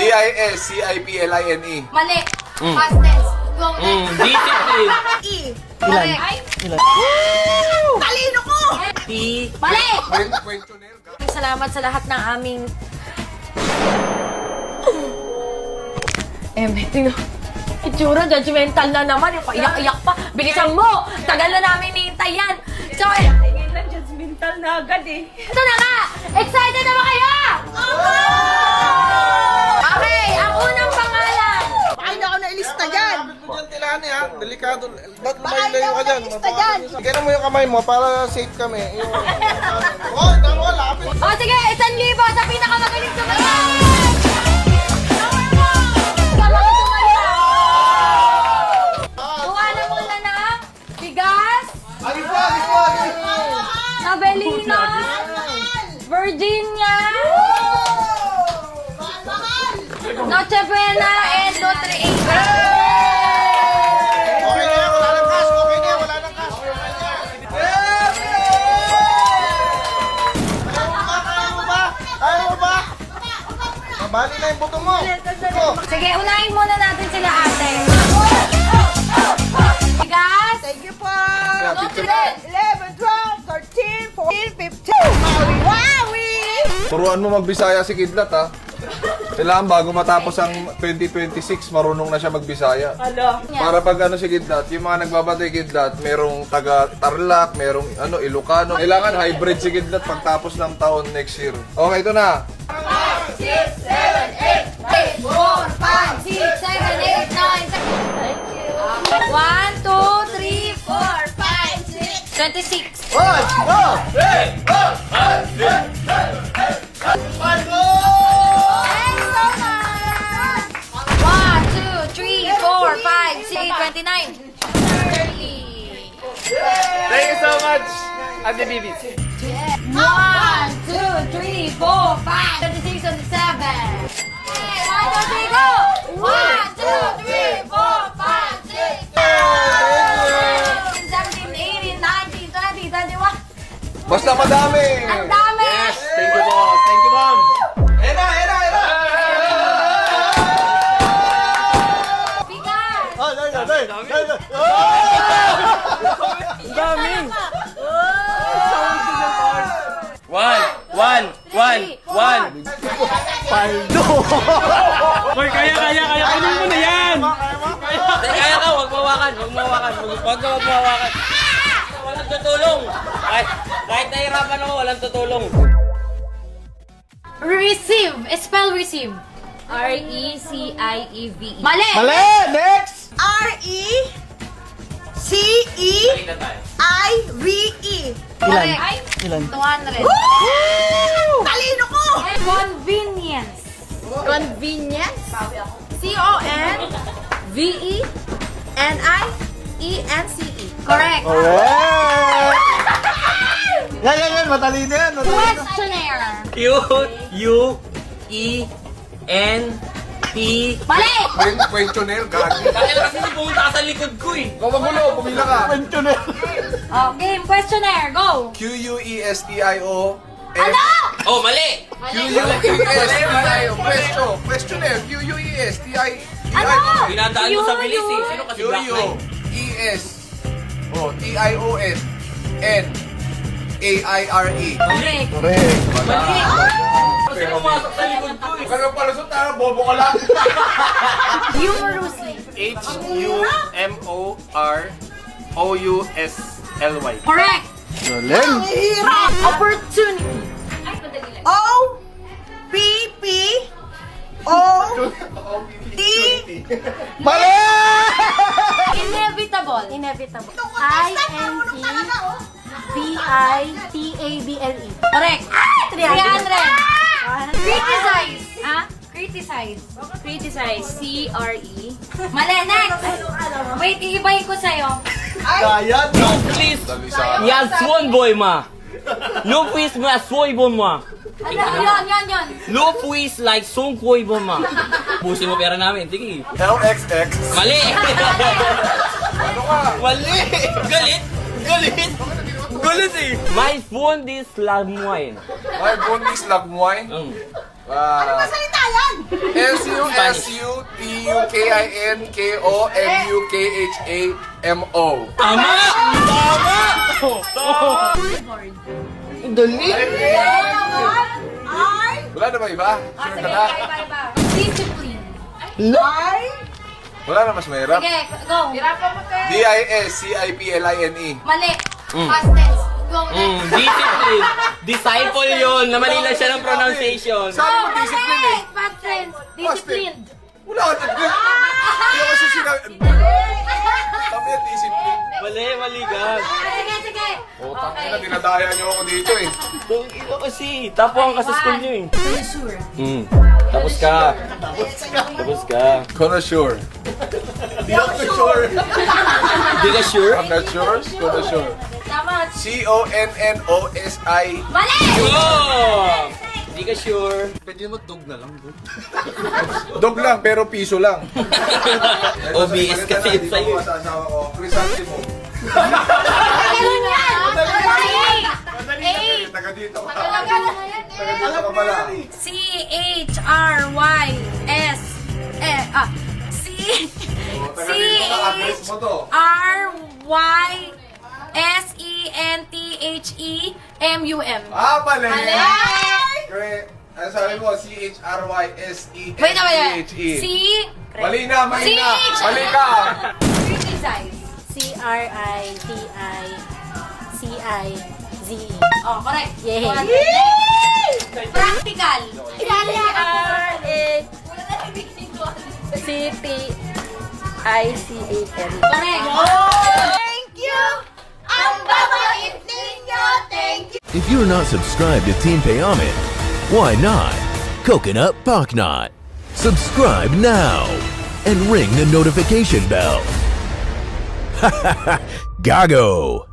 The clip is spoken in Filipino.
D-I-S-C-I-P-L-I-N-E. Mali. Past tense. Go next. Discipline. E. Ilan? Correct. Ilan? Talino ko! T. Mali! Questionnaire ka. Salamat sa lahat ng aming... tingnan. Itsura, judgmental na naman. Yung paiyak-iyak pa. Bilisan mo! Tagal na namin nihintay yan. So, Tingin lang, judgmental na agad eh. ito na nga! Excited na ba kayo? Okay, ang unang pangalan. Baka hindi ako nailista dyan. Diyan tilani ha. Delikado. Ba't Baka hindi lumayo ako ka dyan? nailista dyan. Tignan mo yung kamay mo para safe kami. Oh, dalawa lapit. O sige, 1,000 sa pinakamagaling sumayaw! Kuha na muna ng bigas, Nabelina, Virginia, Noche Buena, and Nutri-8. Okay na yan, wala nang cash. Okay na yan, wala nang cash. Kaya mo ba? Kaya mo ba? Mabali na yung buto mo. Sige, unahin muna natin sila ate. Bigas, Thank you po. Nutri-8. 11, 12, 13, 14, 15. Wowie! Turuan mo magbisaya si Kidlat ha. Kailangan bago matapos ang 2026, marunong na siya magbisaya. Alo. Para pag ano si Kidlat, yung mga nagbabatay Kidlat, merong taga Tarlac, merong Ilocano. Kailangan hybrid si Kidlat pagtapos ng taon next year. Okay, ito na. 6, 7, 8, 4, 5, 6, 7, 8, 9, 1, 2, 3, 4, 5, 6, 26. Thanks so much! 1, 2, 3, 4, 5, 6, 29. 30. Thank you so much, Ate Bibi. 1, 2, 3, 4, 5, 26, 27. Hey, 1, 2, 3, go! 1, 2, 3, 4, 5, 6, 7, 18, 19, 20, 21. Basta madami! Ang dami! Yes, thank you po. Thank you, ma'am. Era! Bigas! Ang dami. One. Paldo! Hoy, kaya. Kunin mo na yan. Kaya ka, huwag mawakan. Walang tutulong. Kahit nahirapan ako, walang tutulong. Receive. Spell receive. R-E-C-I-E-V-E. Mali! Mali! Next! R-E-C-E-I-V-E. Ilan? Correct. Ilan? 200. Talino ko! Convenience. Convenience. C-O-N-V-E-N-I-E-N-C-E. Correct. Alright! Yan. Matalino yan. Questionnaire. Q-U-E-N-T. Mali! Questionnaire, gagi. Kaya kasi pumunta ka sa likod ko eh. Kung magulo, pumila ka. Oh, game. Questionnaire. Go. Q-U-E-S-T-I-O. Ano? Oh, mali! Q-U-E-S-T-I-O. Questionnaire. Q-U-E-S-T-I-O. Ano? Pinadaan mo sa bilis eh. Sino kasi black line? Q-U-E-S. Oh, T-I-O-S. N-A-I-R-E. Correct. Correct. Mali. Kasi pumasok sa likod ko eh. Kano pala sa tara, bobo ka lang. Humorously. H-U-M-O-R-O-U-S-L-Y. Correct. Galing. Hirap. Opportunity. Ay, madali lang. O-P-P-O-T. Mali! Inevitable. I-N-E-V-I-T-A-B-L-E. Correct. 300. Criticize. Criticize. Criticize. C-R-E. Mali, next. Wait, iibahin ko sa'yo. Kaya No, please. Я свой бой, ма. No, please, ma. Свой бой, ма. Ano, yun. No, please, like, song boy, ma. Busin mo pera namin. Sige. LXX. Mali! Ano ka? Mali! Galit eh! My phone is lagmuin. My Bundes Lagmuin. Mm. Wow. Salita yan! LCU S-U-T-U-K-I-N-K-O-M-U-K-H-A-M-O. Tama! Dali. Wala na ba iba? Sure ka na? Discipline. Wala na mas mahirap? Sige, go. D-I-S-C-I-P-L-I-N-E. Mali. Past tense. Go. Discipline. Disciple yun. Namali lang siya ng pronunciation. Sabi mo discipline eh. Past tense. Disciplined. Wala ka na. Hindi ako sinabi. Sabi niya discipline. Mali ka. Sige, sige. Oh, tangina, dinadaya niyo ako dito eh. Kung ikaw kasi, tapuan ka sa school niyo eh. Are you sure? Tapos ka. Connoisseur. Di ako sure. Di ka sure? I'm not sure. Connoisseur. Tama. C-O-N-N-O-S-I. Mali! Oh! Di ka sure. Pwede mo tug na lang, bro. Dog lang, pero piso lang. OBS kasi yun sa'yo. Masasawa ko. Chrysanthemum. Ganun yan! Eight! Taga dito ka. Talaga na yan eh. Taga dito ka pala. C-H-R-Y-S Taga dito ka. Address mo to. C-R-Y-S-E-N-T-H-E-M-U-M. Ah, mali. Mali! Great. Ano sabi mo? C-H-R-Y-S-E-N-T-H-E. Wait na, C... Mali na, mali na. C-H- Mali ka. Criticize. C-R-I-T-I-C-I-Z-E. Oh, correct. Yay. Practical. C-R-A-C-T-I-C-A-L. Correct. Thank you! Ang babait ninyo! Thank you! If you're not subscribed to Team Payomet, why not? Coconut Pocknot. Subscribe now and ring the notification bell. Gago.